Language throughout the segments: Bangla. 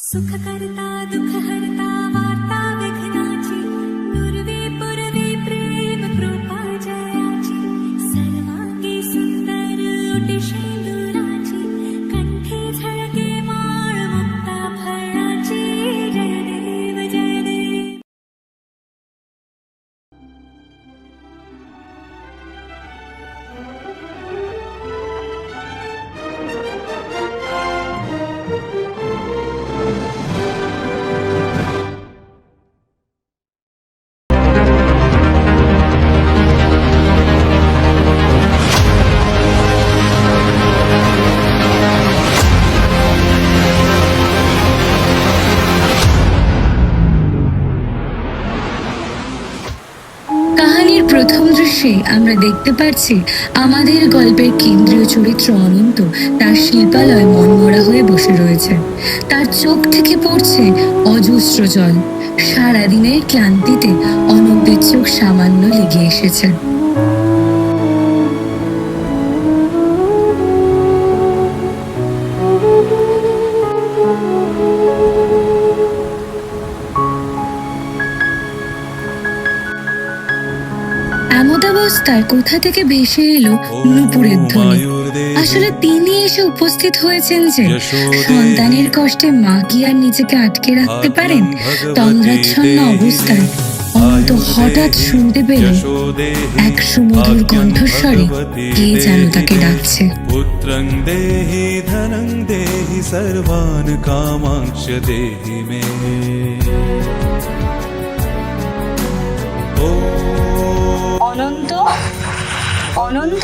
सुख करता दुख हरता वार्ता विघ्नाची पूर्वी पूर्वी प्रेम कृपा जयाची सर्वांगी सुंदर ओटी शेंदुराची कंठी झळके माळ मुक्ता फळाची जय देव जय देव। কাহিনীর প্রথম দৃশ্যে আমরা দেখতে পাচ্ছি আমাদের গল্পের কেন্দ্রীয় চরিত্র অনন্ত তার শিল্পালয় মনমরা হয়ে বসে রয়েছে। তার চোখ থেকে পড়ছে অজস্র জল। সারাদিনের ক্লান্তিতে অনন্তের চোখ সামান্য লেগে এসেছে। এমতাবস্থায় কোথা থেকে ভেসে এলো নূপুরের ধ্বনি। আসলে তিনি এসে উপস্থিত হয়েছেন যে সন্তানের কষ্টে মা কি আর নিজেকে আটকে রাখতে পারেন। তন্দ্রাচ্ছন্ন অবস্থায় অনন্ত হঠাৎ শুনতে পেল এক সুমধুর কণ্ঠস্বরে কে যেন তাকে ডাকছে। পুত্রং দেহি ধনং দেহি সর্বান কামাংশ দেহি মে। অনন্ত, অনন্ত,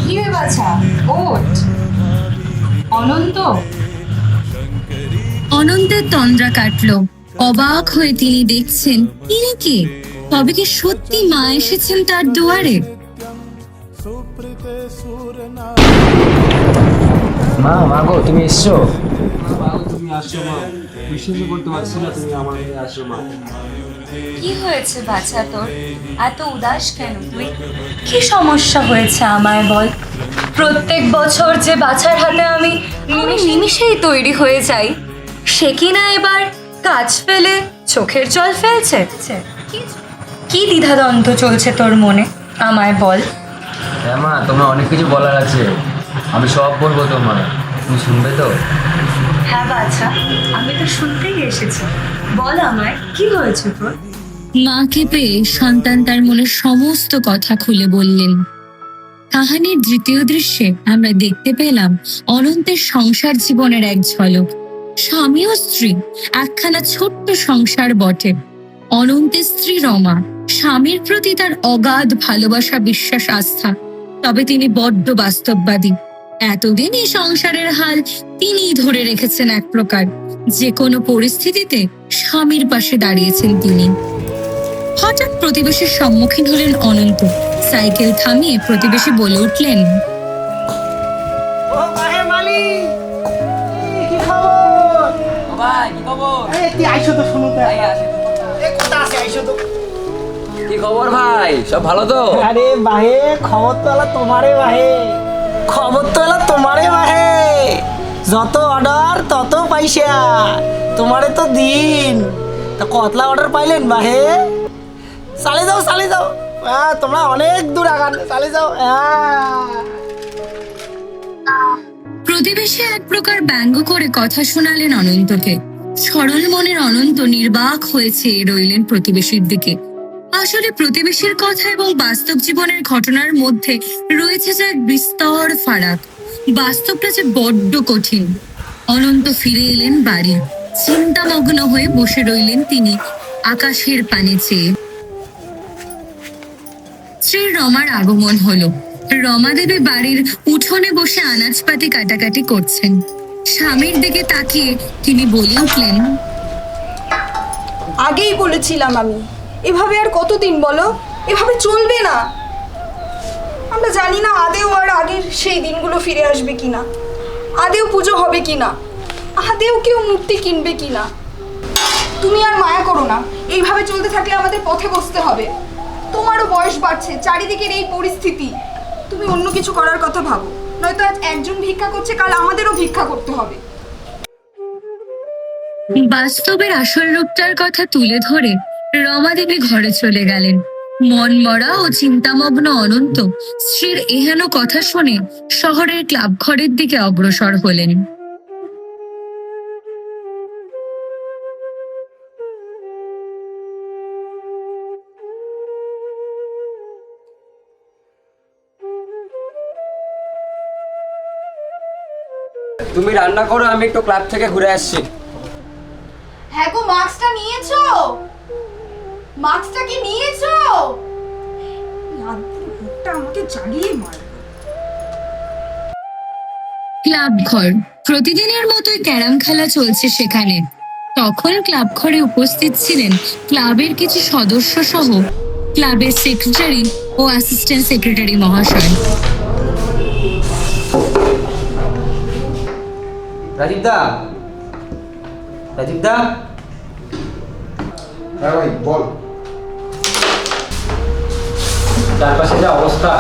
কি রে বাছা, ওঠ। অনন্ত। অনন্তের তন্দ্রা কাটলো। অবাক হয়ে তিনি দেখছেন তিনি কে। তবে কি সত্যি মা এসেছেন তার দুয়ারে? মা গো, তুমি এসছো? তুমি আসো মা, বিশ্বাস করতে পারছি না তুমি আমার কাছে আসো মা। কি হয়েছে বাছা তোর? এত উদাস কেন তুই? কি সমস্যা হয়েছে আমায় বল। প্রত্যেক বছর যে বাছার হাতে আমি নিমিষেই তৈরি হয়ে যাই, সে কি না এবার কাজ ফেলে চোখের জল ফেলছে? কি দ্বিধাদ্বন্দ্ব চলছে তোর মনে, আমায় বল। হ্যাঁ মা, তোমার অনেক কিছু বলার আছে, আমি সব বলবো তোমার, তুমি শুনবে তো? হ্যাঁ বাছা, আমি তো শুনতেই এসেছি, বল আমায় কি হয়েছে তোর। মাকে পেয়ে সন্তান তার মনের সমস্ত কথা খুলে বললেন। কাহিনীর দ্বিতীয় দৃশ্যে আমরা দেখতে পেলাম অনন্তের সংসার জীবনের এক ঝলক। স্বামী ও স্ত্রী একখানা ছোট্ট সংসার বটে। অনন্তের স্ত্রী রমা, স্বামীর প্রতি তার অগাধ ভালোবাসা, বিশ্বাস, আস্থা। তবে তিনি বড্ড বাস্তববাদী। এতদিন এই সংসারের হাল তিনিই ধরে রেখেছেন এক প্রকার। যে কোনো পরিস্থিতিতে স্বামীর পাশে দাঁড়িয়েছেন তিনি। হঠাৎ প্রতিবেশীর সম্মুখীন হলেন অনন্ত। সাইকেল থামিয়ে প্রতিবেশী বলে উঠলেন, কি খবর ভাই, সব ভালো তো? আরে বাহে, খবর তো এলা তোমারে বাহে, খবর তো এলা তোমারে বাহে। যত অর্ডার তত পয়সা, তোমারে তো দিন। তা কতলা অর্ডার পাইলেন বাহে? চালিয়ে যাও, হ্যাঁ তোমরা অনেক দূর আগান, চালিয়ে যাও। প্রতিবেশী এক প্রকার ব্যঙ্গ করে কথা শোনালেন অনন্তকে। সরল মনের অনন্ত নির্বাক হয়েছে রইলেন প্রতিবেশীর দিকে। আসলে প্রতিবেশীর কথা এবং বাস্তব জীবনের ঘটনার মধ্যে রয়েছে যে এক বিস্তর ফারাক। বাস্তবটা যে বড্ড কঠিন। অনন্ত ফিরে এলেন বাড়ি। চিন্তামগ্ন হয়ে বসে রইলেন তিনি আকাশের পানে চেয়ে। শ্রী রমার আগমন হলো। রমা দেবী বাড়ির উঠোনে বসে আনাজপাতি কাটাকাটি করছেন। স্বামীর দিকে তাকিয়ে তিনি বলে উঠলেন, আগেই বলেছিলাম আমি, এভাবে আর কতদিন বলো, এভাবে চলবে না। আমরা জানি না আদেও আর আগের সেই দিনগুলো ফিরে আসবে কিনা, আদেও পুজো হবে কিনা, আদেও কেউ মূর্তি কিনবে কিনা। তুমি আর মায়া করো না, এইভাবে চলতে থাকলে আমাদের পথে বসতে হবে। তোমারও বয়স বাড়ছে, চারিদিকের এই পরিস্থিতি, তুমি অন্য কিছু করার কথা ভাবো, নয়তো আজ একজন ভিক্ষা করছে, কাল আমাদেরও ভিক্ষা করতে হবে। বাস্তবের আসল রূপটার কথা তুলে ধরে রমা দেবী ঘরে চলে গেলেন। মনমরা ও চিন্তামগ্ন অনন্ত স্ত্রীর এহেন কথা শুনে শহরের ক্লাব ঘরের দিকে অগ্রসর হলেন। তুমি রান্না করো, আমি একটু ক্লাব থেকে ঘুরে আসছি। হ্যাঁ গো, মাস্কটা নিয়েছো? মাস্কটা কি নিয়েছো? লাড্ডুটা আমাকে জ্বালিয়ে মারবে। ক্লাব ঘর প্রতিদিনের মতোই ক্যারাম খেলা চলছে সেখানে। তখন ক্লাব ঘরে উপস্থিত ছিলেন ক্লাবের কিছু সদস্য সহ ক্লাবের সেক্রেটারি ও অ্যাসিস্ট্যান্ট সেক্রেটারি মহাশয়। রাজীব দা, রাজীব দা। হ্যাঁ ভাই বল। চারপাশে যা অবস্থা,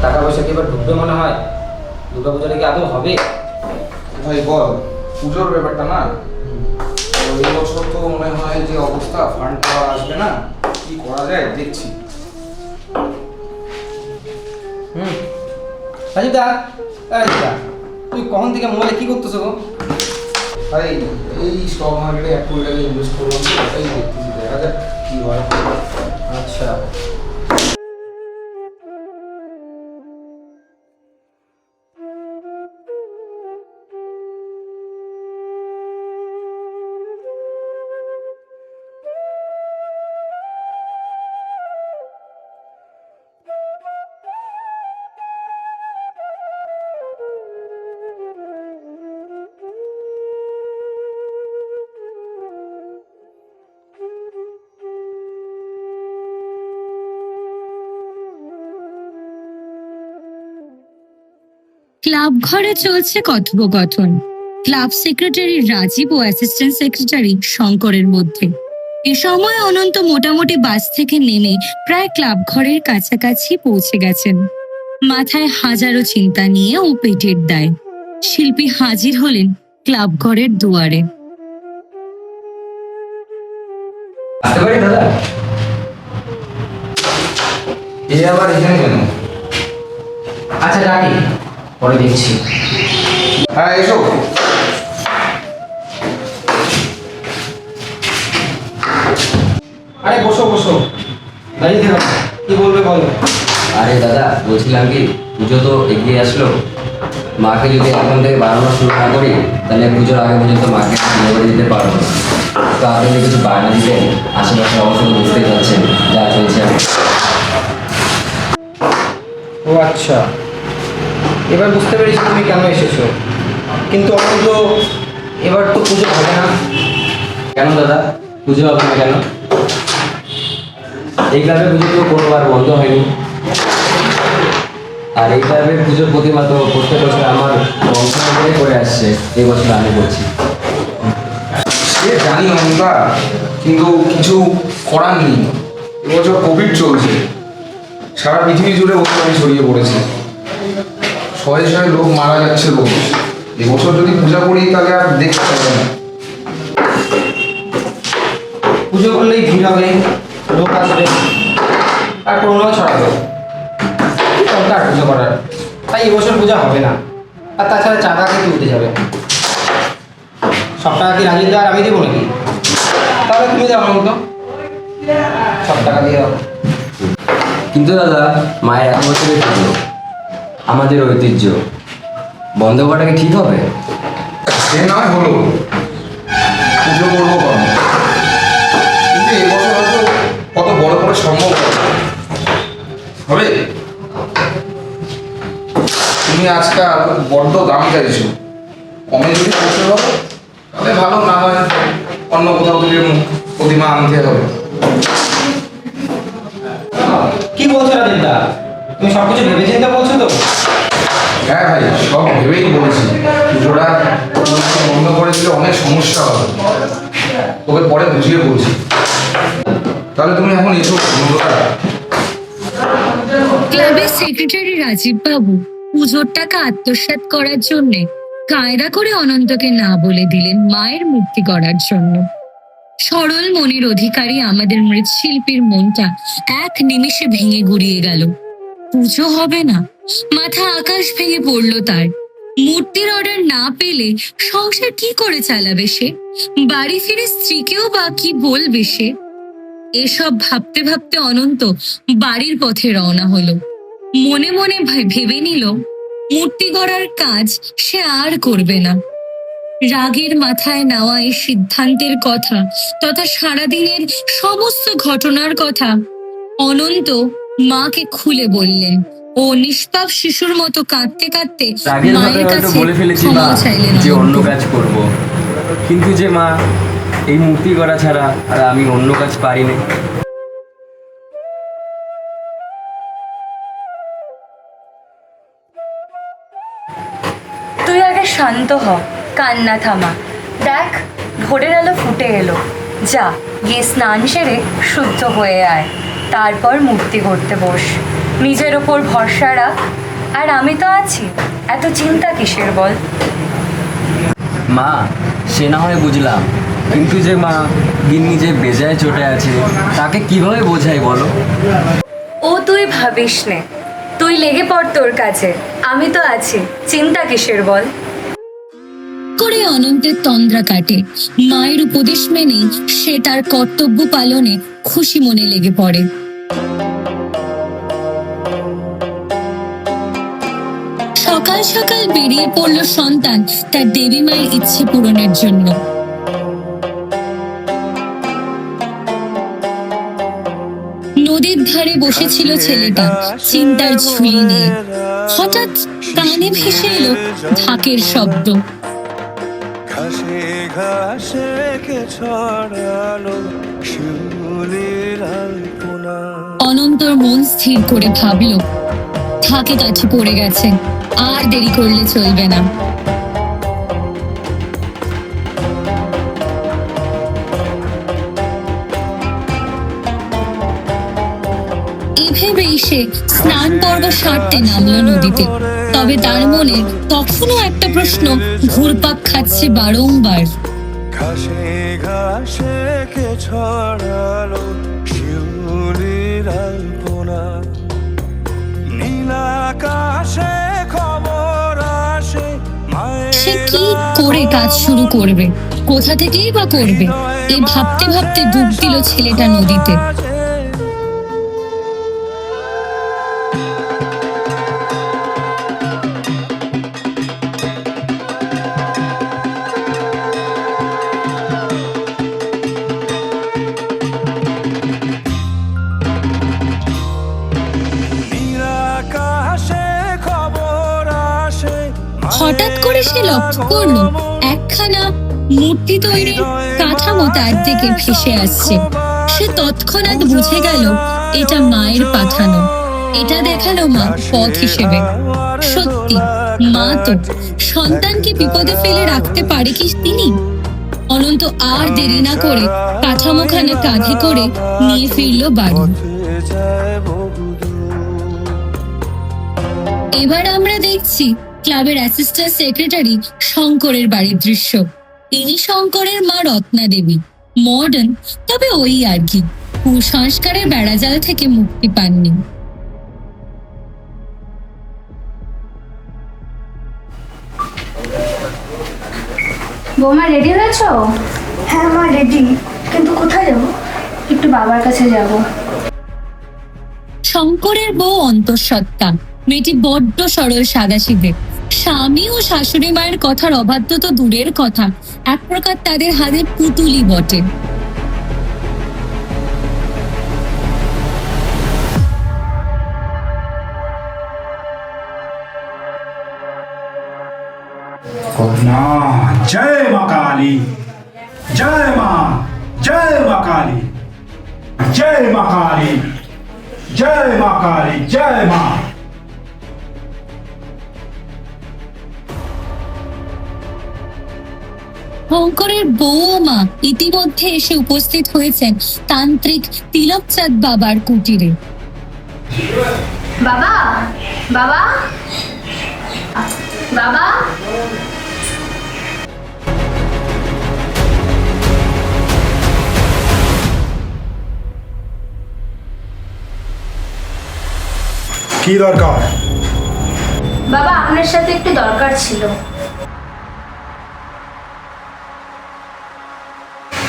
টাকা পয়সা কি এবার ঢুকবে মনে হয়? দুর্গা পূজাটা কি আদৌ হবে? ভাই বল, পুজোর ব্যাপারটা না, তো এই বছর তো মনে হয় যে অবস্থা, ফান্ড পাওয়া আসবে না, কি করা যায় দেখছি। রাজীব দা, রাজীব দা, তুই কখন থেকে মোবাইলে কি করতেছো গো? ভাই এই স্টক মার্কেটে 1 কোটি টাকা ইনভেস্ট করলাম, সেটাই দেখতেছি, দেখা যাক কি হয়। আচ্ছা, ক্লাব ঘরে চলছে কথোপকথন ক্লাব সেক্রেটারি রাজীব ও অ্যাসিস্ট্যান্ট সেক্রেটারি শঙ্করের মধ্যে। এ সময় অনন্ত মোটামুটি বাস থেকে নেমে প্রায় ক্লাব ঘরের কাছাকাছি পৌঁছে গেছেন। মাথায় হাজারো চিন্তা নিয়ে ও পেটের দায় শিল্পী হাজির হলেন ক্লাব ঘরের দুয়ারে। আসতে পারি দাদা? এই আবার এখানে কেন? আচ্ছা ডাকি, পরে দেখছি। হ্যাঁ এসো। আরে বসো বসো, দাঁড়িয়ে থেকো, কি বলবে বলো। আরে দাদা, বলছিলাম কি, পুজো তো এগিয়ে আসলো, মাকে যদি এখন থেকে বাড়ানো শুরু না করি তাহলে পুজোর আগে পর্যন্ত মাকে বিয়ে করে দিতে পারবো না। তো আপনি যদি কিছু বায়না দিতেন, আশেপাশের অবস্থা তো বুঝতেই পারছেন যা চলছে। ও আচ্ছা, এবার বুঝতে পেরেছি তুমি কেন এসেছো, কিন্তু অন্তত এবার তো পুজো হবে না। কেন দাদা, পুজো হবে না কেন? এই ক্লাবের পুজো তো কোনোবার বন্ধ হয়নি, আর এই ক্লাবের পুজোর প্রতিমা তো প্রত্যেক বছর আমার বংশ ধরে করে আসছে, এই বছর আমি করছি। সে জানি অঙ্কা, কিন্তু কিছু করার নেই। এবছর কোভিড চলছে, সারা পৃথিবী জুড়ে অত্যাচার ছড়িয়ে পড়েছে, শয়ে শয়ে লোক মারা যাচ্ছে রোজ। এবছর যদি পূজা করি তাহলে আর দেখতে পাবে না। পুজো করলেই ভিড় হবে, লোক আসবে, আর করোনাও ছড়াবে, কি দরকার পুজো করার? তাই এবছর পূজা হবে না। আর তাছাড়া চাঁদা কে তুলতে যাবে? সব টাকা কি রাজীব দা আর আমি দেবো নাকি? তাহলে তুমি দাও অনন্ত, সব টাকা দিয়ে দাও। কিন্তু দাদা, মায়ের 1 বছরের পুজো, আমাদের ঐতিহ্য, বন্ধ করাটা কি ঠিক হবে? সে নয় হলো, পুজো করবো কম, কিন্তু এবছর হয়তো কত বড় করে সম্ভব হবে। তুমি আজকাল বড্ড দাম চাইছো, কমে যদি করতে হবে তাহলে ভালো, না হয় অন্য কোথাও থেকে প্রতিমা আনতে হবে। কি বলছো রাজীব দা, তুমি সব কিছু ভেবে চিন্তা বলছো তো? হ্যাঁ ভাই, সব ভেবেই বলেছি, পুজোটা বন্ধ করে দিলে অনেক সমস্যা হবে, তোকে পরে বুঝিয়ে বলছি। তাহলে তুমি এখন এসো বন্ধুরা। ক্লাবের সেক্রেটারি রাজীব বাবু পুজোর টাকা আত্মসাৎ করার জন্য কায়দা করে অনন্তকে না বলে দিলেন মায়ের মূর্তি গড়ার জন্য। সরল মনের অধিকারী আমাদের মৃৎশিল্পীর মনটা এক নিমেষে ভেঙে গুড়িয়ে গেল। পুজো হবে না, মাথা আকাশ ভেঙে পড়ল তার। মূর্তির অর্ডার না পেলে সংসার কি করে চালাবে সে? বাড়ি ফিরে স্ত্রীকেও বা কি বলবে সে? এসব ভাবতে ভাবতে অনন্ত বাড়ির পথে রওনা হলো। মনে মনে ভেবে নিল মূর্তি গড়ার কাজ সে আর করবে না। রাগের মাথায় নেওয়া এই সিদ্ধান্তের কথা তথা সারাদিনের সমস্ত ঘটনার কথা অনন্ত মাকে খুলে বললেন ও নিষ্পাপ শিশুর মতো কাঁদতে কাঁদতে রাগের মায়ের মাথায় হয়তো কাছে বলে ফেলেছি ক্ষমা মা চাইলেন যে অন্য অনন্ত। কাজ করব, কিন্তু যে মা এই মূর্তি করা ছাড়া আর আমি অন্য কাজ পারি না। তুই আগে শান্ত হ, কান্না থামা। দেখ ভোরের আলো ফুটে এলো। যা গিয়ে স্নান সেরে শুদ্ধ হয়ে আয়, তারপর মূর্তি করতে বস। নিজের ওপর ভরসা রাখ, আর আমি তো আছি, এত চিন্তা কিসের বল? মা সে না হয় বুঝলাম, কিন্তু যে মা গিন্নি যে বেজায় চটে আছে তাকে কিভাবে বোঝাই বলো? ও তুই ভাবিস নে, তুই লেগে পড় তোর কাছে, আমি তো আছি, চিন্তা কিসের বল? করে অনন্তের তন্দ্রা কাটে। মায়ের উপদেশ মেনে সে তার কর্তব্য পালনে খুশি মনে লেগে পড়ে। সকাল সকাল বেরিয়ে পড়ল সন্তান তার দেবী মায়ের ইচ্ছে পূরণের জন্য। নদীর ধারে বসেছিল ছেলেটা চিন্তার ঝুলি নিয়ে। হঠাৎ কানে ভেসে এলো ঢাকের শব্দ। ঘাসে ঘাসে কে ছড়ালো শিউলির আলপনা। অনন্তর মন স্থির করে ভাবল ঢাকে কাঠি পড়ে গেছে, আর দেরি করলে চলবে না। এভেবেই সে স্নান পর্ব সারতে নামলো নদীতে। তবে তার মনে তখনও একটা প্রশ্ন ঘুরপাক খাচ্ছে বারংবার। ঘাসে ঘাসে কে ছড়ালো শিউলির আলপনা। নীল আকাশে খবর আসে সে কি করে কাজ শুরু করবে, কোথা থেকেই বা করবে? এই ভাবতে ভাবতে ডুব দিল ছেলেটা নদীতে। হঠাৎ করে সে লক্ষ্য করলো একখানা মূর্তি তৈরির কাঠামো তার দিকে ভেসে আসছে। সে তৎক্ষণাৎ বুঝে গেল এটা মায়ের পাঠানো। এটা দেখালো মা পথ হিসেবে। সত্যি মা তো সন্তানকে বিপদে ফেলে রাখতে পারে কি তিনি? অনন্ত আর দেরি না করে কাঠামোখানা কাঁধে করে নিয়ে ফিরল বাড়ি। এবার আমরা দেখছি ক্লাবের অ্যাসিস্ট্যান্ট সেক্রেটারি শঙ্করের বাড়ির দৃশ্য। ইনি শঙ্করের মা রত্না দেবী। মডার্ন, তবে ওই আর কি, কুসংস্কারের বেড়াজাল থেকে মুক্তি পাননি। বৌমা রেডি হয়েছ? হ্যাঁ মা রেডি, কিন্তু কোথায় যাবো? একটু বাবার কাছে যাব। শঙ্করের বউ অন্তঃসত্ত্বা, মেয়েটি বড্ড সরল সাদাসিধে। স্বামী ও শাশুড়ি মায়ের কথার অবাধ্য তো দূরের কথা, এক প্রকার তাদের হাতের পুতুলি বটে। जय माँ काली, जय माँ, जय माँ काली, जय माँ काली, जय माँ काली, जय माँ। শঙ্করের বউ মা ইতিমধ্যে এসে উপস্থিত হয়েছেন তান্ত্রিক তিলকচাঁদ বাবার কুটিরে। বাবা, বাবা, বাবা, কি দরকার? বাবা আপনার সাথে একটু দরকার ছিল।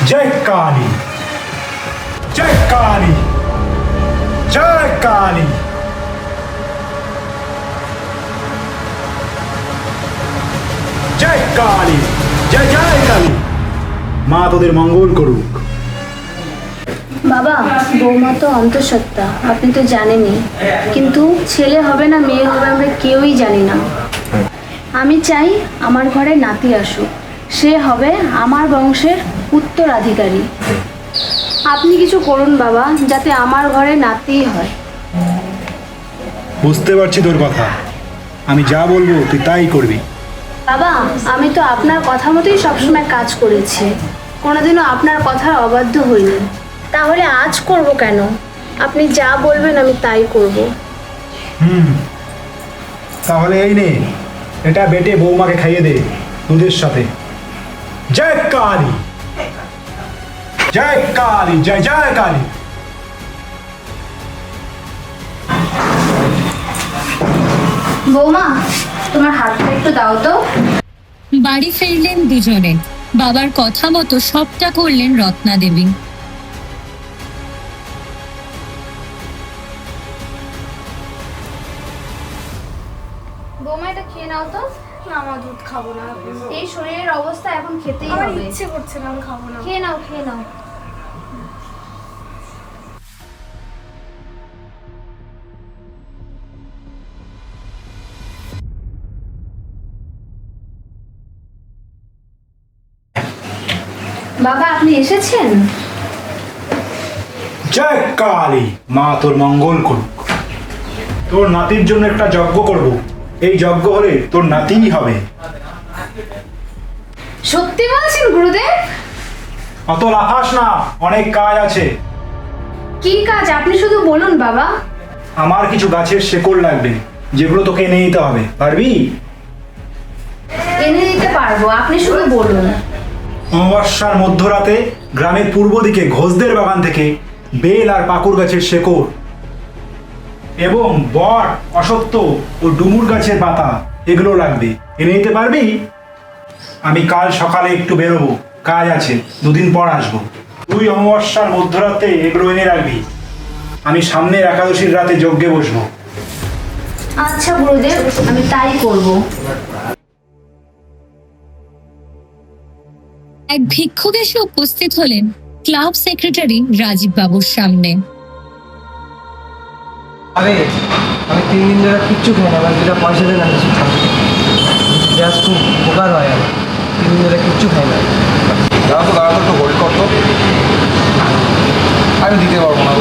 জয় কালী, জয় কালী, জয় কালী। জয় কালী, জয় জয় কালী। মা তোদের মঙ্গল করুক। বাবা বৌমা তো অন্তঃসত্ত্বা, আপনি তো জানেনই, কিন্তু ছেলে হবে না মেয়ে হবে আমরা কেউই জানি না। আমি চাই আমার ঘরে নাতি আসুক, সে হবে আমার বংশের উত্তরাধিকারী। আপনি কিছু করুন বাবা, যাতে আমার ঘরে নাতি হয়। বুঝতে পারছি তোর কথা, আমি যা বলবো তুই তাই করবি। বাবা আমি তো আপনার কথা মতোই সবসময় কাজ করেছি, কোনোদিনও আপনার কথার অবাধ্য হইনি, তাহলে আজ করব কেন? আপনি যা বলবেন আমি তাই করব। তাহলে এই নে, এটা বেটে বৌমাকে খাইয়ে দে দুধের সাথে। জয় কালী, জয় কালী, জয় জয় কালী। বৌমা তোমার হাতটা একটু দাও তো। বাড়ি ফিরলেন দুজনে। বাবার কথা মতো সবটা করলেন রত্না দেবী। বৌমা এটা খেয়ে নাও তো। না আমার দুধ খাবো না। এই শরীরের অবস্থা এখন খেতেই আমার হবে। ইচ্ছে করছে না, আমি খাবো না। খেয়ে নাও খেয়ে নাও। বাবা আপনি এসেছেন? জয় কালী, মা তোর মঙ্গল করুক। তোর নাতির জন্য একটা যজ্ঞ করব, এই যজ্ঞ হলে তোর নাতিই হবে। সত্যি বলছেন গুরুদেব? অত লাফাস না, অনেক কাজ আছে। কি কাজ আপনি শুধু বলুন বাবা। আমার কিছু গাছের শেকড় লাগবে, যেগুলো তোকে এনে নিতে হবে, পারবি? এনে দিতে পারবো, আপনি শুধু বলুন। অমাবস্যার মধ্যরাতে গ্রামের পূর্ব দিকে ঘোষদের বাগান থেকে বেল আর পাকুড় গাছের শেকড় এবং বট, অশ্বত্থ ও ডুমুর গাছের পাতা এগুলো লাগবে, এনে নিতে পারবি? আমি কাল সকালে একটু বেরোবো, কাজ আছে, দুদিন পর আসবো। তুই অমাবস্যার মধ্যরাতে এগুলো এনে রাখবি, আমি সামনের একাদশীর রাতে যজ্ঞে বসবো। আচ্ছা গুরুদেব, আমি তাই করব। এক ভিক্ষুক এসে উপস্থিত হলেন ক্লাব সেক্রেটারি রাজীব বাবুর সামনে। আরে আমি 3 দিন ধরে কিচ্ছু খাই না, আমার যেটা পয়সা দেন আমি কিছু খাই গ্যাস খুব উপকার হয় আমার। 3 দিন ধরে কিচ্ছু খাই না। দাঁড়াতো একটু হোল্ড করতো, আমি দিতে পারবো না।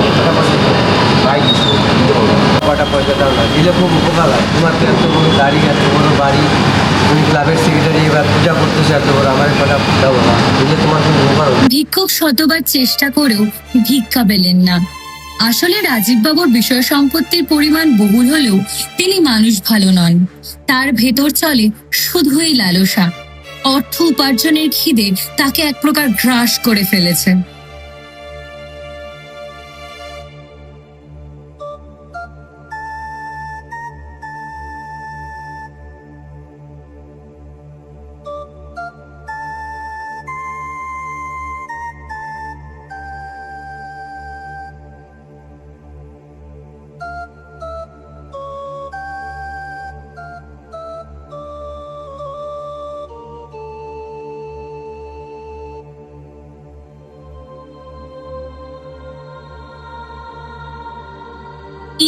তাই দিতে পারবো না। কটা পয়সা দাও না, দিলে খুব উপকার হয়। তোমার তো এত বড় গাড়ি, এত বড় বাড়ি, তুমি ক্লাবের সেক্রেটারি, এবার পূজা করতেছো এত বড়, আমার কটা দাও না, দিলে তোমার খুব উপকার হবে। ভিক্ষুক শতবার চেষ্টা করেও ভিক্ষা পেলেন না। আসলে রাজীব বাবুর বিষয় সম্পত্তির পরিমাণ বহুল হলেও তিনি মানুষ ভালো নন। তার ভেতর চলে শুধুই লালসা। অর্থ উপার্জনের খিদে তাকে এক প্রকার গ্রাস করে ফেলেছে।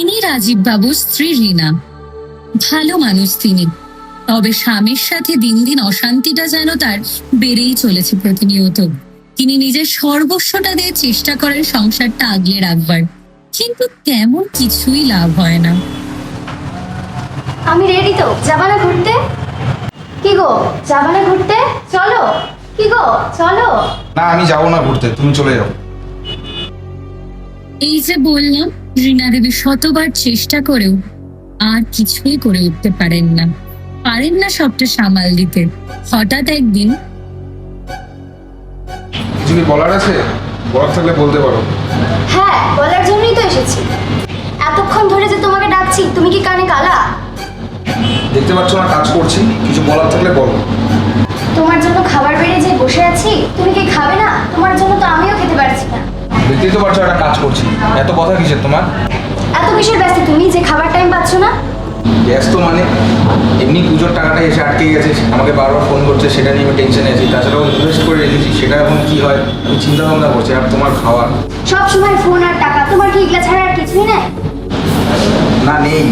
ইনি রাজীব বাবুর স্ত্রী রীনা। ভালো মানুষ তিনি, তবে স্বামীর সাথে দিন দিন অশান্তিটা যেন তার বেড়েই চলেছে প্রতিনিয়ত। তিনি নিজের সর্বস্বটা দিয়ে চেষ্টা করেন সংসারটা আগলে রাখবার, কিন্তু তেমন কিছুই লাভ হয় না। আমি রেডি তো, যাবা না ঘুরতে? কি গো যাবা না ঘুরতে? চলো। কি গো চলো। না আমি যাবো না ঘুরতে, তুমি চলে যাও। এই যে বললাম, রীনা দেবী শতবার চেষ্টা করেও আর কিছুই করে উঠতে পারেন না সবটা সামাল দিতে। হঠাৎ একদিন কিছু কি বলার আছে? বলার থাকলে বলতে পারো। হ্যাঁ বলার জন্যই তো এসেছি। এতক্ষণ কতক্ষণ ধরে যে তোমাকে ডাকছি, তুমি কি কানে কালা? দেখতে পাচ্ছ না কাজ করছি, কিছু বলার থাকলে বলো। তোমার জন্য খাবার বেড়ে যে বসে আছি, তুমি কি খাবে না? তোমার জন্য তো আমিও খেতে পারছি না। দেখতেই তো পাচ্ছ একটা কাজ করছি, এত কথা কিসের তোমার? এত কিসের ব্যস্ত তুমি যে খাবার টাইম পাচ্ছ না? ব্যস্ত মানে এমনি পুজোর টাকাটা এসে আটকে গেছে, আমাকে বারবার ফোন করছে, সেটা নিয়ে আমি টেনশনে আছি। তাছাড়াও ইনভেস্ট করে রেখেছি, সেটা এখন কি হয় আমি চিন্তা ভাবনা করছি। আর তোমার খাওয়ার সব সময় ফোন আর টাকা, তোমার কি এগুলা ছাড়া আর কিছুই নেই? না নেই,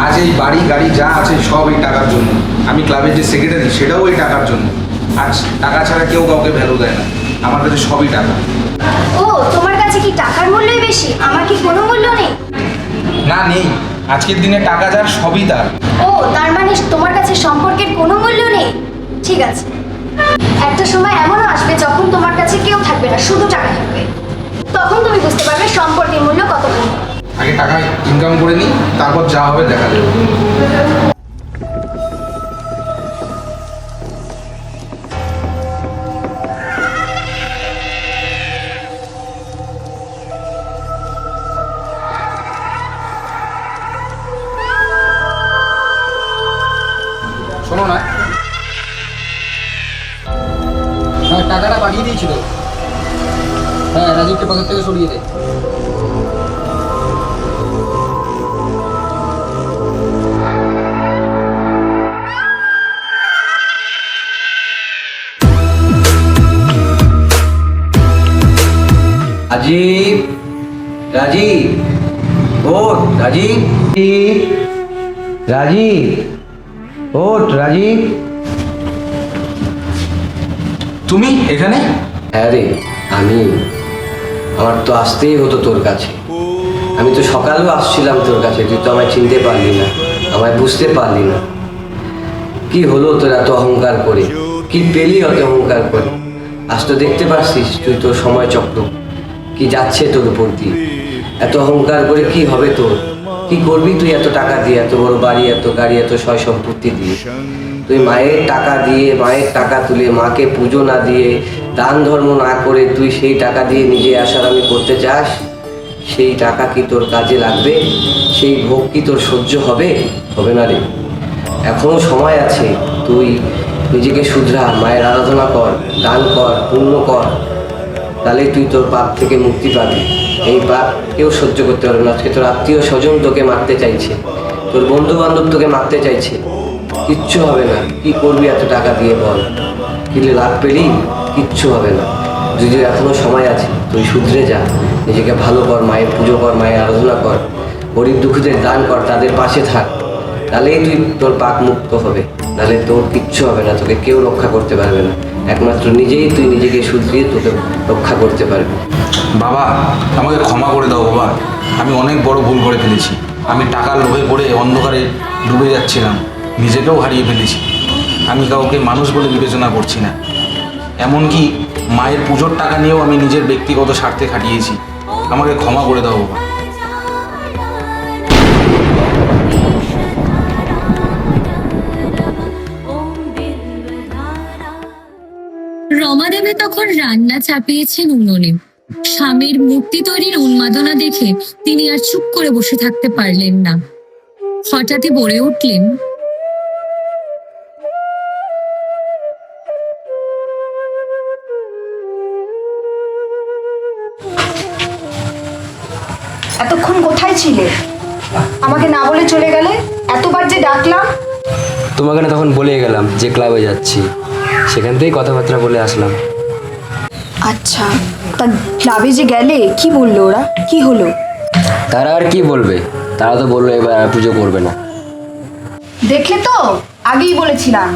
আজ এই বাড়ি গাড়ি যা আছে সব এই টাকার জন্য। আমি ক্লাবের যে সেক্রেটারি সেটাও এই টাকার জন্য। আজ টাকা ছাড়া কেউ কাউকে ভ্যালু দেয় না, আমার কাছে সবই টাকা। ও, তোমার কাছে কি টাকার মূল্যই বেশি? আমার কি কোনো মূল্য নেই? না নেই, আজকের দিনে টাকা যার সবই তার। ও, তার মানে তোমার কাছে সম্পর্কের কোনো মূল্য নেই? ঠিক আছে, একটা সময় এমনও আসবে যখন তোমার কাছে কেউ থাকবে না, শুধু টাকা থাকবে। তখন তুমি বুঝতে পারবে সম্পর্কের মূল্য কতখানি। আগে টাকা ইনকাম করে নিই, তারপর যা হবে দেখা যাবে। শোনো না, হ্যাঁ, টাকাটা পাঠিয়ে দিয়েছিল। হ্যাঁ, রাজীবকে পকেট থেকে সরিয়ে দে। রাজীব, রাজীব, ওঠ রাজীব, রাজীব, ওঠ রাজীব। তুমি এখানে? হ্যাঁ রে, আমার তো আসতেই হতো তোর কাছে। আমি তো সকালেও আসছিলাম তোর কাছে, তুই তো আমায় চিনতে পারলি না, আমায় বুঝতে পারলি না। কি হলো তোর এত অহংকার করে? কি পেলি অত অহংকার করে? আজ তো দেখতে পাচ্ছিস তুই তোর সময় চক্র কি যাচ্ছে তোর উপর দিয়ে। এত অহংকার করে কি হবে তোর? কি করবি তুই এত টাকা দিয়ে, এত বড় বাড়ি, এত গাড়ি, এত সয় সম্পত্তি দিয়ে? তুই মায়ের টাকা দিয়ে, মায়ের টাকা তুলে, মাকে পুজো না দিয়ে, দান ধর্ম না করে তুই সেই টাকা দিয়ে নিজে আশারামি করতে চাস? সেই টাকা কি তোর কাজে লাগবে? সেই ভোগ কি তোর সহ্য হবে? হবে না রে, এখনো সময় আছে। তুই নিজেকে শুধরা, মায়ের আরাধনা কর, দান কর, পুণ্য কর, তাহলে তুই তোর পাপ থেকে মুক্তি পাবি। এই পাপ কেউ সহ্য করতে পারবে না। আজকে তোর আত্মীয় স্বজন তোকে মারতে চাইছে, তোর বন্ধু বান্ধব তোকে মারতে চাইছে, কিচ্ছু হবে না। কি করবি এত টাকা দিয়ে বল? কিলে লাভ পেলি? কিচ্ছু হবে না। যদি এখনো সময় আছে তুই শুধরে যা, নিজেকে ভালো কর, মায়ের পুজো কর, মায়ের আরাধনা কর, গরিব দুঃখীদের দান কর, তাদের পাশে থাক, তাহলেই তুই তোর পাপ মুক্ত হবে। নাহলে তোর কিচ্ছু হবে না, তোকে কেউ রক্ষা করতে পারবে না। একমাত্র নিজেই তুই নিজেকে শুধরিয়ে তোকে রক্ষা করতে পারবি। বাবা, আমাকে ক্ষমা করে দাও বাবা, আমি অনেক বড় ভুল করে ফেলেছি। আমি টাকার লোভে পড়ে অন্ধকারে ডুবে যাচ্ছিলাম, নিজেকেও হারিয়ে ফেলেছি। আমি কাউকে মানুষ বলে বিবেচনা করছি না, এমনকি মায়ের পুজোর টাকা নিয়েও আমি নিজের ব্যক্তিগত স্বার্থে খাটিয়েছি। আমাকে ক্ষমা করে দাও বাবা। রমাদেবী তখন রান্না চাপিয়েছেন উনুনে। স্বামীর মূর্তি তৈরির উন্মাদনা দেখে তিনি আর চুপ করে বসে থাকতে পারলেন না। হঠাৎই বলে উঠলেন, এতক্ষণ কোথায় ছিলে? আমাকে না বলে চলে গেলে? এতবার যে ডাকলাম। তোমাকে না তখন বলে গেলাম যে ক্লাবে যাচ্ছি, সেখান থেকেই কথাবার্তা বলে আসলাম। আচ্ছা, তা ক্লাবে যে গেলে কি বললো ওরা? কি হলো? তারা আর কি বলবে? তারা তো বললো এবার আর পুজো করবে না। দেখলে তো, আগেই বলেছিলাম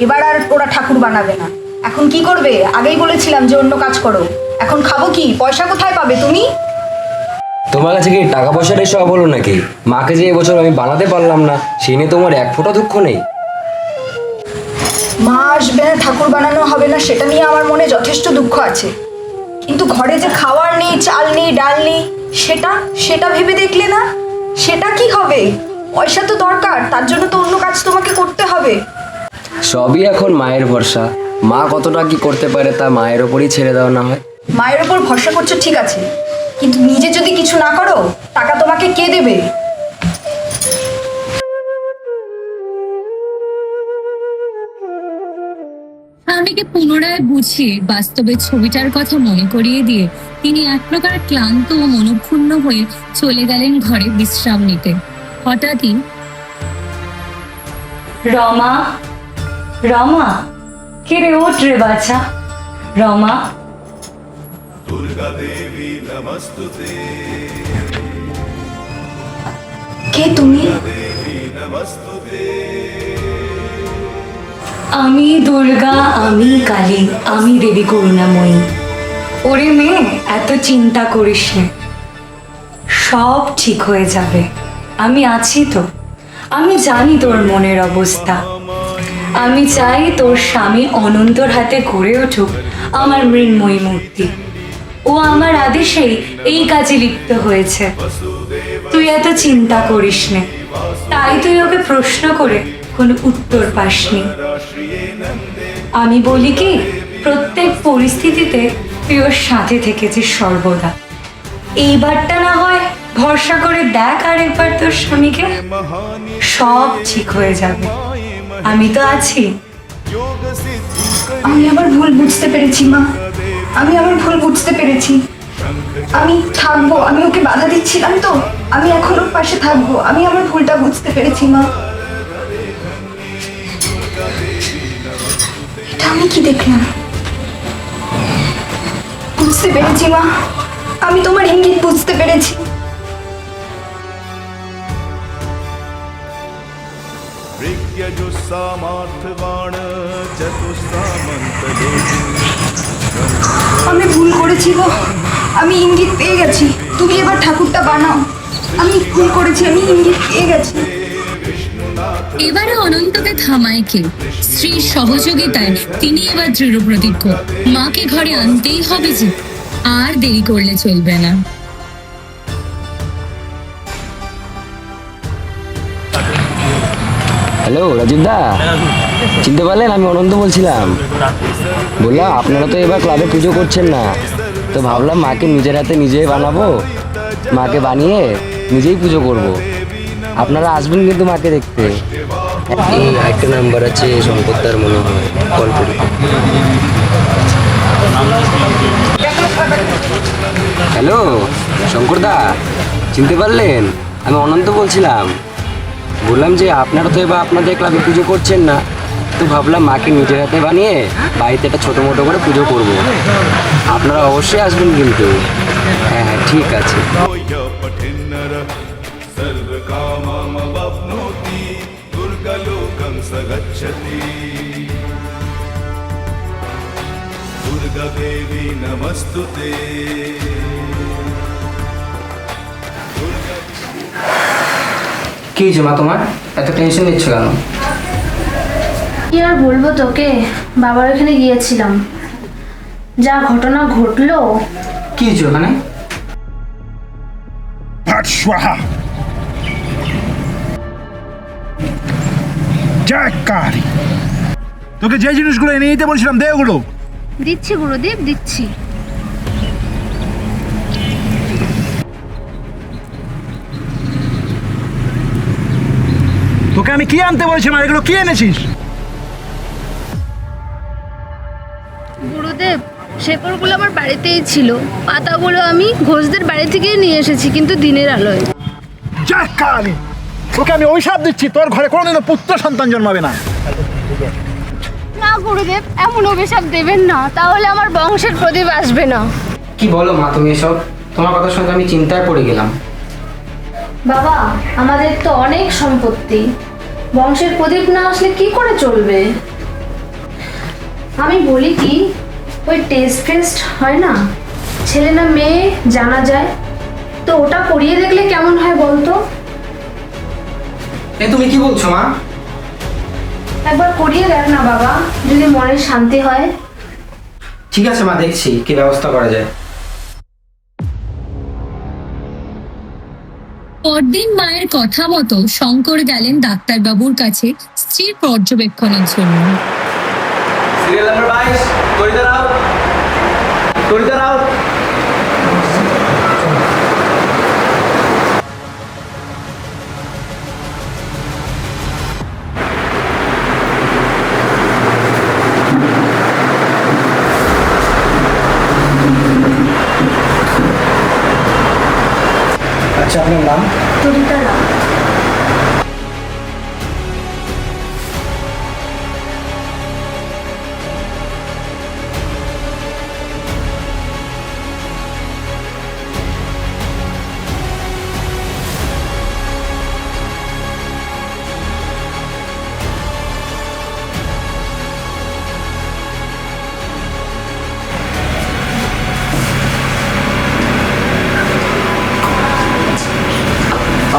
এবার আর ওরা ঠাকুর বানাবে না। এখন কি করবে? আগেই বলেছিলাম যে অন্য কাজ করো। এখন খাবো কি? পয়সা কোথায় পাবে তুমি? তোমার কাছে কি টাকা পয়সার এসব হলো নাকি? মাকে যে এবছর আমি বানাতে পারলাম না, সেই নিয়ে তোমার এক ফোঁটা দুঃখ নেই? মা আসবে না, ঠাকুর বানানো হবে না, সেটা নিয়ে আমার মনে যথেষ্ট দুঃখ আছে। কিন্তু ঘরে যে খাওয়ার নেই, চাল নেই, ডাল নেই, সেটা ভেবে দেখলে না? সেটা কি হবে? পয়সা তো দরকার, তার জন্য তো অন্য কাজ তোমাকে করতে হবে। সবই এখন মায়ের ভরসা। মা কতটা কি করতে পারে তা মায়ের ওপরই ছেড়ে দেওয়া না হয়? মায়ের ওপর ভরসা করছো ঠিক আছে, কিন্তু নিজে যদি কিছু না করো টাকা তোমাকে কে দেবে? স্বামীকে পুনরায় বুঝিয়ে বাস্তবের ছবিটার কথা মনে করিয়ে দিয়ে তিনি এক প্রকার ক্লান্ত ও মনক্ষুণ্ণ হয়ে চলে গেলেন ঘরে বিশ্রাম নিতে। হঠাৎই রমা, রমা, কে রে, ওঠ রে বাছা। রমা, কে তুমি? আমি দুর্গা, আমি কালী, আমি দেবী করুণাময়ী। ওরে মেয়ে, এত চিন্তা করিস না, সব ঠিক হয়ে যাবে। আমি আছি তো, আমি জানি তোর মনের অবস্থা। আমি চাই তোর স্বামী অনন্তর হাতে গড়ে উঠুক আমার মৃন্ময়ী মূর্তি। ও আমার আদেশেই এই কাজে লিপ্ত হয়েছে। তুই এত চিন্তা করিস না, তাই তুই ওকে প্রশ্ন করে কোনো উত্তর পাসনি। আমি বলি কি, প্রত্যেক পরিস্থিতিতে তুই ওর সাথে থেকেছিস সর্বদা। এইবারটা না হয় ভরসা করে দেখ আর একবার তোর স্বামীকে, সব ঠিক হয়ে যাবে। আমি তো আছি। আমি আবার ভুল বুঝতে পেরেছি মা, আমি আবার ভুল বুঝতে পেরেছি। আমি থাকবো, আমি ওকে বাধা দিচ্ছিলাম তো, আমি এখন ওর পাশে থাকবো। আমি আমার ভুলটা বুঝতে পেরেছি মা। এটা আমি কি দেখলাম? বুঝতে পেরেছি মা, আমি তোমার ইঙ্গিত বুঝতে পেরেছি। আমি ভুল করেছি গো, আমি ইঙ্গিত পেয়ে গেছি। তুমি এবার ঠাকুরটা বানাও। আমি ভুল করেছি, আমি ইঙ্গিত পেয়ে গেছি। এবারে অনন্তকে থামায় কে? স্ত্রীর সহযোগিতায় তিনি এবার দৃঢ় প্রতিজ্ঞ, মাকে ঘরে আনতেই হবে যে, আর দেরি করলে চলবে না। হ্যালো রাজীব দা, চিনতে পারলেন? আমি অনন্ত বলছিলাম। বললাম আপনারা তো এবার ক্লাবে পুজো করছেন না, তো ভাবলাম মাকে নিজের হাতে নিজেই বানাবো, মাকে বানিয়ে নিজেই পুজো করব। আপনারা আসবেন কিন্তু মাকে দেখতে। এই একটা নাম্বার আছে শঙ্করদার, মনে হয়, কল করি। হ্যালো শঙ্করদা, চিনতে পারলেন? আমি অনন্ত বলছিলাম। বললাম যে আপনারা তো এবার আপনাদের ক্লাবে পুজো করছেন না, তো ভাবলাম মাকে নিজের হাতে বানিয়ে বাড়িতে একটা ছোটো মোটো করে পুজো করব। আপনারা অবশ্যই আসবেন কিন্তু। হ্যাঁ হ্যাঁ, ঠিক আছে। দুর্গা দেবী নমস্তুতে। কি হয়েছে মা তোমার? এত টেনশন নিচ্ছ কেন? কি আর বলবো তোকে, বাবার ওখানে গিয়েছিলাম, যা ঘটনা ঘটলো। কি হয়েছে ওখানে? তোকে যে জিনিসগুলো এনে দিতে বলছিলাম, দে ওগুলো। দিচ্ছি গুরুদেব, দিচ্ছি। তোকে আমি কি আনতে বলেছিলাম, এগুলো কি এনেছিস? গুরুদেব, শেকড়গুলো আমার বাড়িতেই ছিল, পাতাগুলো আমি ঘোষদের বাড়ি থেকেই নিয়ে এসেছি, কিন্তু দিনের আলোয়। তোকে আমি অভিশাপ দিচ্ছি, তোর ঘরে কোনোদিনও পুত্র সন্তান জন্মাবে না। না গুরুদেব, এমন অভিশাপ দেবেন না, তাহলে আমার বংশের প্রদীপ আসবে না। কি বলো মা তুমি এসব? তোমার কথা শুনে আমি চিন্তায় পড়ে গেলাম। বাবা, আমাদের তো অনেক সম্পত্তি, বংশের প্রদীপ না আসলে কি করে চলবে? আমি বলি কি, ওই টেস্ট হয় না, ছেলে না মেয়ে জানা যায়, তো ওটা করিয়ে দেখলে কেমন হয় বলতো? এ তুমি কি বলছো মা? একবার করিয়ে দেখ না বাবা, যদি মনের শান্তি হয়। ঠিক আছে মা, দেখছি কি ব্যবস্থা করা যায়। পরদিন মায়ের কথা মতো শঙ্কর গেলেন ডাক্তারবাবুর কাছে স্ত্রীর পর্যবেক্ষণের জন্য। সিরিয়াল নাম্বার 22, তরিদার আউট, তরিদার আউট। আচ্ছা, আপনার নাম? তরিতা রাম।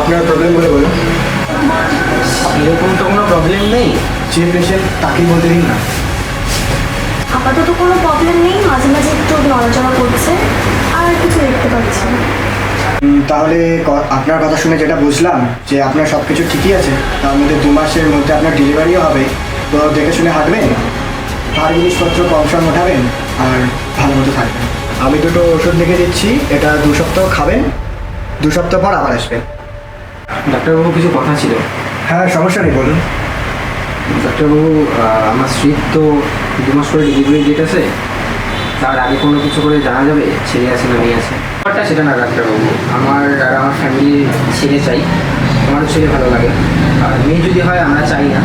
আপনার প্রবলেমগুলো বলুন। এরকম তো কোনো প্রবলেম নেই। যে পেশেন্ট তাকেই বলতে দিন না। আপাতত কোনো প্রবলেম নেই, মাঝে মাঝে একটু নড়াচড়া করছে, আর কিছু দেখতে পাচ্ছি না। তাহলে আপনার কথা শুনে যেটা বুঝলাম যে আপনার সব কিছু ঠিকই আছে, তার মধ্যে 2 মাসের মধ্যে আপনার ডেলিভারিও হবে। তো দেখে শুনে হাঁটবেন, ভারী জিনিসপত্র কম সম ওঠাবেন, আর ভালো মতো থাকবেন। আমি 2টো ওষুধ লিখে দিচ্ছি, এটা 2 সপ্তাহ খাবেন, 2 সপ্তাহ পর আবার আসবেন। ডাক্তারবাবু কিছু কথা ছিল। হ্যাঁ, সমস্যা নেই, বলুন। ডাক্তারবাবু, আমার স্ত্রীর তো 2 মাস করে ডেলিভারি ডেট আছে, তার আগে কোনো কিছু করে জানা যাবে ছেলে আছে না মেয়ে আছে? ব্যাপারটা সেটা না ডাক্তারবাবু, আমার আর আমার ফ্যামিলি ছেলে চাই, আমারও ছেলে ভালো লাগে, আর মেয়ে যদি হয় আমরা চাই না।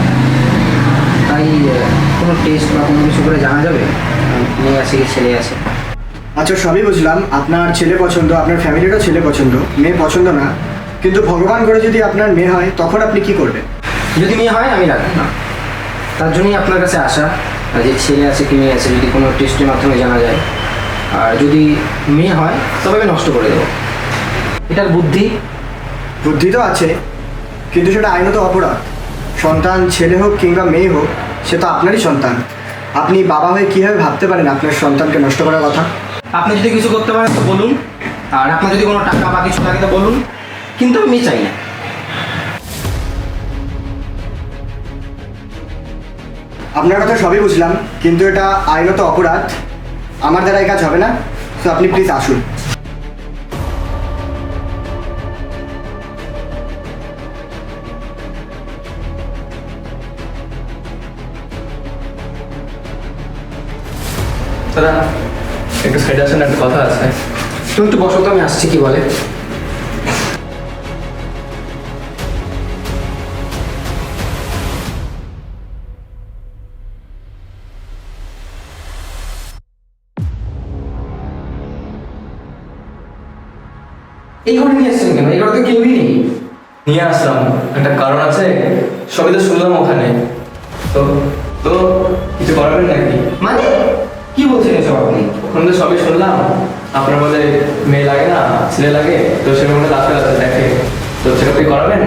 তাই কোনো টেস্ট বা কোনো কিছু করে জানা যাবে মেয়ে আছে কি ছেলে আছে? আচ্ছা, সবই বুঝলাম। আপনার ছেলে পছন্দ, আপনার ফ্যামিলিরও ছেলে পছন্দ, মেয়ে পছন্দ না। কিন্তু ভগবান করে যদি আপনার মেয়ে হয়, তখন আপনি কি করবেন? যদি মেয়ে হয় আমি রাখবো না, তার জন্যই আপনার কাছে আসা, যে ছেলে আছে কি মেয়ে আছে যদি কোনো টেস্টের মাধ্যমে জানা যায়। আর যদি মেয়ে হয় তবে আমি নষ্ট করে দেবো। এটার বুদ্ধি তো আছে, কিন্তু সেটা আইনত অপরাধ। সন্তান ছেলে হোক কিংবা মেয়ে হোক, সে তো আপনারই সন্তান। আপনি বাবা হয়ে কীভাবে ভাবতে পারেন আপনার সন্তানকে নষ্ট করার কথা? আপনি যদি কিছু করতে পারেন তো বলুন, আর আপনার যদি কোনো টাকা বা কিছু লাগে তো বলুন, কিন্তু আমি চাই না। আপনার কথা সবই বুঝলাম, কিন্তু এটা আইনত অপরাধ। আমার দ্বারা এই কাজ হবে না। তো আপনি প্লিজ আসুন। দাদা একটু সাইডে আসেন, একটা কথা আছে। তুমি একটু বসো তো, আমি আসছি। কি বলে? এই ঘরে নিয়ে এসছেন কেন? এই ঘরে তো কেউই নেই। নিয়ে আসলাম, একটা কারণ আছে। সবই তো শুনলাম ওখানে। তো তো কিছু করাবেন নাকি? মানে কি বলছেন এসব আপনি? ওখানে তো সবই শুনলাম, আপনার বলে মেয়ে লাগে না ছেলে লাগে, তো সেরকম ডাক্তার আছে দেখে, তো সেটা আপনি করাবেন?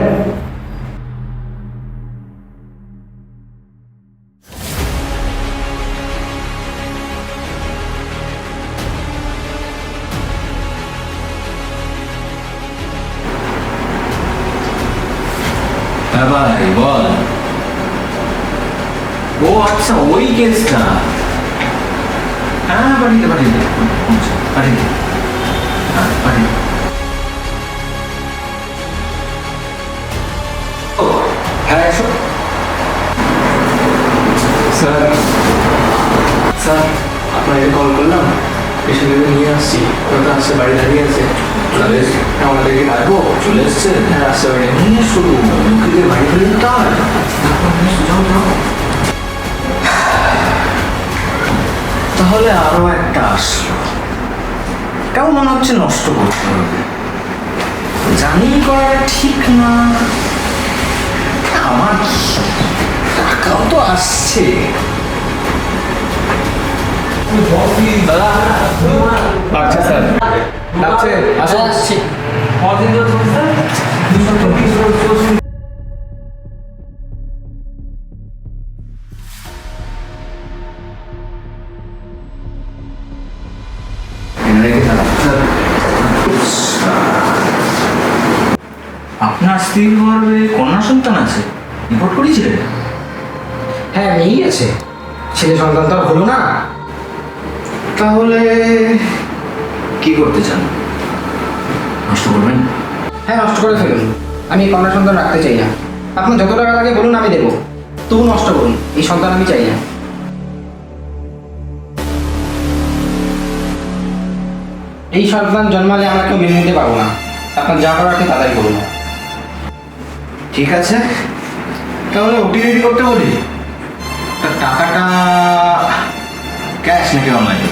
হ্যাঁ ভাই বল। ও আচ্ছা, ওই কেসটা। হ্যাঁ, পাঠিয়ে পাঠিয়ে পাঠিয়ে পাঠিয়ে। হ্যাঁ, এসো। স্যার স্যার আপনাকে কল করলাম, পেশেন্টকে নিয়ে আসছি, ওটা আসছে, বাড়ি দাঁড়িয়ে আছে। আমাদেরকে ডাকবো? চলে এসছে। হ্যাঁ, আসছে বাড়ি। নিয়ে শুরু লোকেদের বাড়ি ফেলে তার যাও যাও। তাহলে আরো একটা আসলো, এটাও মনে হচ্ছে নষ্ট করতে হবে। জানি করাটা ঠিক না, আমার টাকাও তো আসছে। দাদা আচ্ছা স্যার, ডাকছে, আসুন। আসছি। আপনার স্ত্রীর গর্ভে কন্যা সন্তান আছে, রিপোর্ট করেছিলেন? হ্যাঁ, মেয়েই আছে, ছেলে সন্তান তো আর হলো না। তাহলে কি করতে চান? নষ্ট করবেন? হ্যাঁ, নষ্ট করে ফেলুন, আমি কন্যা সন্তান রাখতে চাই না। আপনার যত টাকা লাগে বলুন, আমি দেবো, তবু নষ্ট করুন, এই সন্তান আমি চাই না। এই সন্তান জন্মালে আমরা কেউ মেনে নিতে পারবো না, আপনার যা করার কি তাড়াতাড়ি করুন। ঠিক আছে, তাহলে ওটি রেডি করতে বলি। তা টাকাটা ক্যাশ নাকি অনলাইন?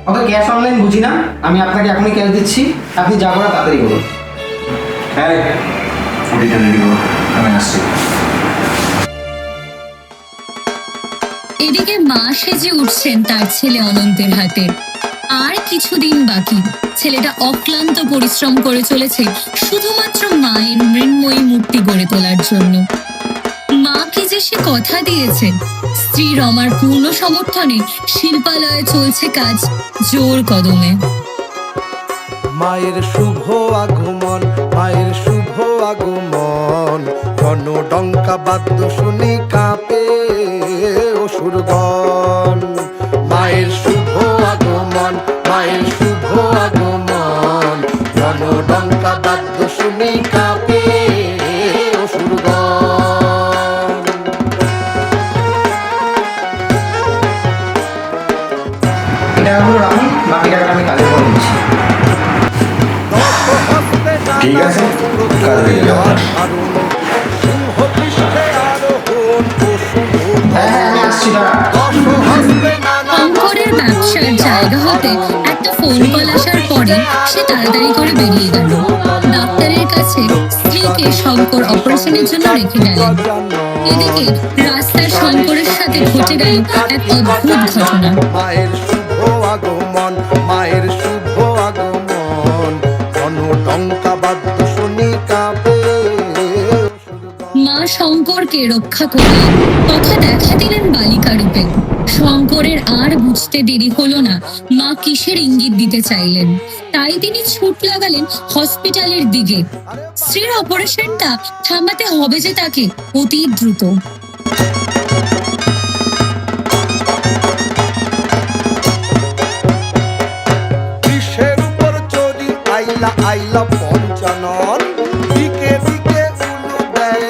অত ক্যাশ অনলাইন বুঝি না, আমি আপনাকে এখনই ক্যাশ দিচ্ছি, আপনি যা করার তাড়াতাড়ি করুন। হ্যাঁ, ওটিটা রেডি করো, আমি আসছি। এদিকে মা সেজে উঠছেন তার ছেলে অনন্তের হাতে। আর কিছুদিন বাকি। ছেলেটা অক্লান্ত পরিশ্রম করে চলেছে শুধুমাত্র মায়ের মৃন্ময়ী মূর্তি গড়ে তোলার জন্য। মাকে যে সে কথা দিয়েছে, স্ত্রী রমার পূর্ণ সমর্থনে শিল্পালয়ে চলছে কাজ জোর কদমে। মায়ের শুভ আগমন, মায়ের শুভ আগমন, রণডঙ্কা বাদ্য শুনি কাঁপে অসুরগণ। মায়ের শুভ আগমন, মায়ের শুভ আগমন, রণডঙ্কা বাদ্য শুনি কাঁপে অসুরগণ। এই টাকাগুলো রাখুন, বাকি টাকাটা আমি কাজের পর দিচ্ছি। ঠিক আছে, কাজ হয়ে যাবে। হ্যাঁ, আমি আসছি, দাঁড়া। শঙ্করের ব্যবসার জায়গা হতে একটা ফোন কল আসার পরে সে তাড়াতাড়ি করে বেরিয়ে গেল। ডাক্তারের কাছে স্ত্রীকে শঙ্কর অপারেশনের জন্য রেখে গেলেন। এদিকে রাস্তায় শঙ্করের সাথে ঘটে গেল এক অদ্ভুত ঘটনা। মায়ের শুভ আগমন, মায়ের শুভ আগমন, রণডঙ্কা বাদ্য শুনি কাঁপে অসুরগণ। মা শঙ্করকে রক্ষা করলেন তথা দেখা দিলেন বালিকা রূপে। শঙ্করের আর বুঝতে দেরি হলো না মা কিসের ইঙ্গিত দিতে চাইলেন। তাই তিনি ছুট লাগালেন হসপিটালের দিকে। স্ত্রীর অপারেশনটা থামাতে হবে যে তাকে অতি দ্রুত। বিষের উপর চড়ি আইলা আইলা পঞ্চানন, দিকে দিকে উলু দেয়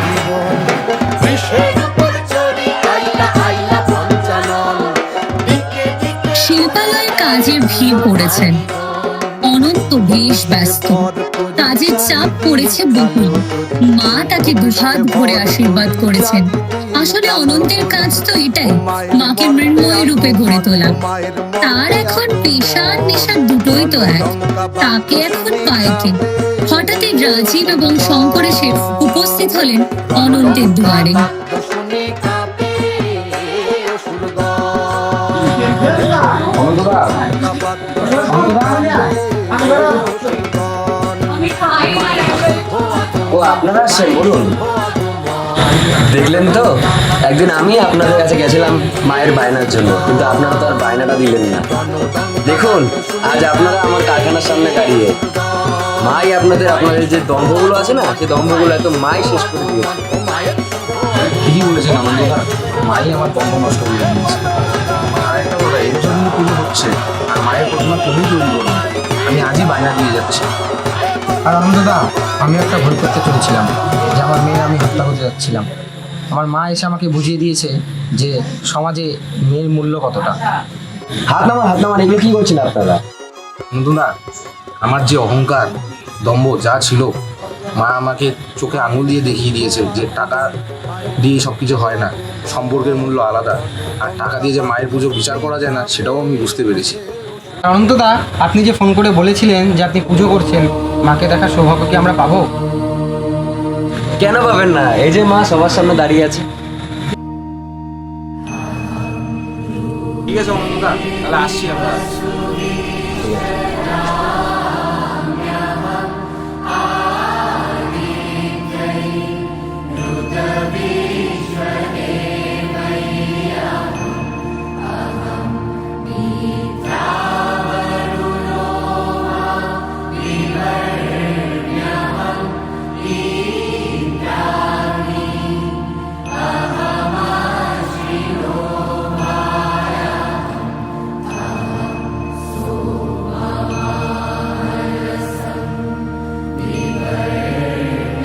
জীবন। বিষের উপর চড়ি আইলা আইলা পঞ্চানন, দিকে দিকে শিল্পালয়ে কাজের ভিড় পড়েছেন। অনন্ত বেশ ব্যস্ত, কাজের চাপ পড়েছে বহুল। মা তাকে দুহাত ভরে আশীর্বাদ করেছেন। আসলে অনন্তের কাজ তো এটাই, মাকে মৃন্ময়ী রূপে গড়ে তোলা। তার এখন পেশা আর নেশা দুটোই তো এক, তাকে এখন পায় কে? হঠাৎই রাজীব এবং শঙ্কর এসে উপস্থিত হলেন অনন্তের দুয়ারে। শুনি কাঁপে অসুরগণ। ও আপনারা আসছেন, বলুন। দেখলেন তো, একদিন আমি আপনাদের কাছে গেছিলাম মায়ের বায়নার জন্য, কিন্তু আপনারা তো আর বায়নাটা দিলেন না। দেখুন, আজ আপনারা আমার কারখানার সামনে দাঁড়িয়ে। মাই আপনাদের যে দম্ভগুলো আছে না, সেই দম্ভগুলো এত মাই শেষ করে দিয়েছে। ঠিকই বলেছেন আনন্দদা, মাই আমার দম্ভ নষ্ট করে দিয়েছে। আর একটা কথা, এই জন্য পুজো হচ্ছে, আর মায়ের প্রতিমা তুমি তৈরি করুন, আমি আজই বায়না দিয়ে যাচ্ছি। আর আনন্দদা, আমি একটা ভুল করতে চলেছিলাম যে আমার মেয়ে আমি হত্যা করতে যাচ্ছিলাম। আমার মা এসে আমাকে বুঝিয়ে দিয়েছে যে সমাজে মেয়ের মূল্য কতটা। হাত নামান, এগুলো কি করছেন আপনারা? আনন্দদা, আমার যে অহংকার দম্ভ যা ছিল, মা আমাকে চোখে আঙুল দিয়ে দেখিয়ে দিয়েছে যে টাকা দিয়ে সব কিছু হয় না, সম্পর্কের মূল্য আলাদা। আর টাকা দিয়ে যে মায়ের পুজো বিচার করা যায় না, সেটাও আমি বুঝতে পেরেছি। অনন্তদা, আপনি যে ফোন করে বলেছিলেন যে আপনি পুজো করছেন, মাকে দেখার সৌভাগ্য কি আমরা পাবো? কেন পাবেন না? এই যে মা সবার সামনে দাঁড়িয়ে আছে। ঠিক আছে আনন্দদা, তাহলে আসছি আমরা।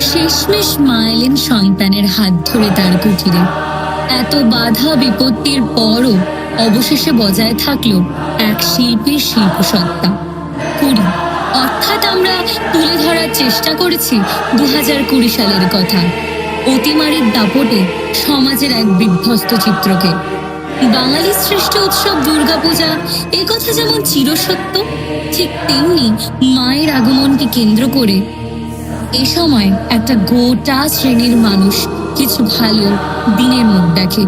শেষমেশ মা এলেন সন্তানের হাত ধরে তার কুঠিরে। এত বাধা বিপত্তির পরও অবশেষে বজায় থাকলো এক শিল্পীর শিল্পসত্তা। কুড়ি অর্থাৎ আমরা তুলে ধরার চেষ্টা করেছি 2020 সালের কথা, অতিমারির দাপটে সমাজের এক বিধ্বস্ত চিত্রকে। বাঙালির শ্রেষ্ঠ উৎসব দুর্গাপূজা, এ কথা যেমন চিরসত্য, ঠিক তেমনি মায়ের আগমনকে কেন্দ্র করে এ সময় একটা গোটা শ্রেণীর মানুষ কিছু ভালো দিনের মুখ দেখে।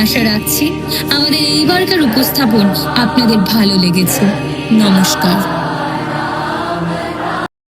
আশা রাখছি আমাদের এইবারকার উপস্থাপন আপনাদের ভালো লেগেছে। নমস্কার।